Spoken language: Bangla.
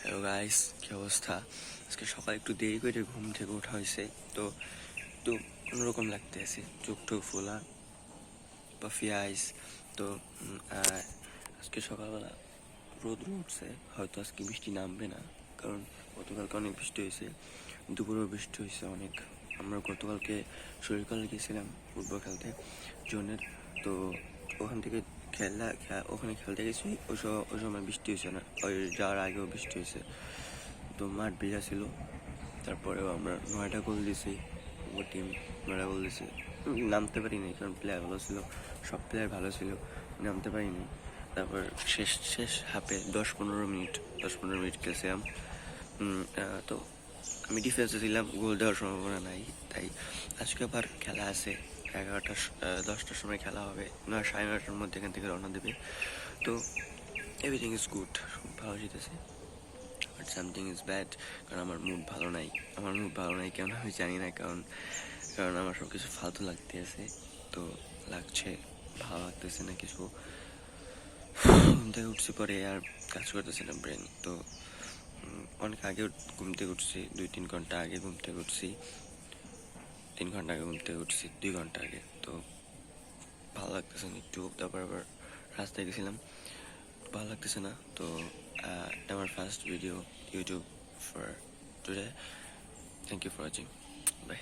হ্যালো গাইস, কি অবস্থা? আজকে সকালে একটু দেরি করে ঘুম থেকে ওঠা হয়েছে, তো একটু অন্যরকম লাগতেছে, চোখ টোক ফোলা, পাফি আইস। তো আজকে সকালবেলা রোদ উঠছে, হয়তো আজকে বৃষ্টি নামবে না, কারণ গতকালকে অনেক বৃষ্টি হয়েছে, দুপুরেও বৃষ্টি হয়েছে অনেক। আমরা গতকালকে শরীরকলা গেছিলাম ফুটবল খেলতে জোনের, তো ওখান থেকে ওখানে খেলতে গেছি, ওই সময় বৃষ্টি হয়েছে না, ওই যাওয়ার আগেও বৃষ্টি হয়েছে, তো মাঠ ভিজা ছিল। তারপরেও আমরা 9টা গোল দিয়েছি, ও টিম 9টা গোল দিয়েছে। নামতে পারিনি কারণ প্লেয়ার ভালো ছিল, সব প্লেয়ার ভালো ছিল, নামতে পারিনি। তারপর শেষ হাফে 10-15 মিনিট খেলছিলাম। তো আমি ডিফেন্সে ছিলাম, গোল দেওয়ার সম্ভাবনা নাই, তাই আজকে আবার খেলা আছে। 10টার সময় খেলা হবে, 9:30টার মধ্যে এখান থেকে রওনা দেবে। তো এভরিথিং ইজ গুড, ভালো জিতেছে। বাট সামথিং ইজ ব্যাড, কারণ আমার মুড ভালো নাই কেন আমি জানি না, কারণ আমার সব কিছু ফালতু লাগতেছে। তো লাগছে, ভালো লাগতেছে না কিছু। ঘুম থেকে উঠছি পরে আর কাজ করতেছে না ব্রেন। তো অনেক আগে ঘুম থেকে উঠছি, 2-3 ঘন্টা আগে ঘুম থেকে উঠছি, 3 ঘন্টা আগে ঘুম থেকে উঠছি, 2 ঘন্টা আগে। তো ভালো লাগতেছে না একটু। তারপর আবার রাস্তায় গেছিলাম, ভালো লাগতেছে না। তো আমার first video YouTube for today. Thank you for watching, by.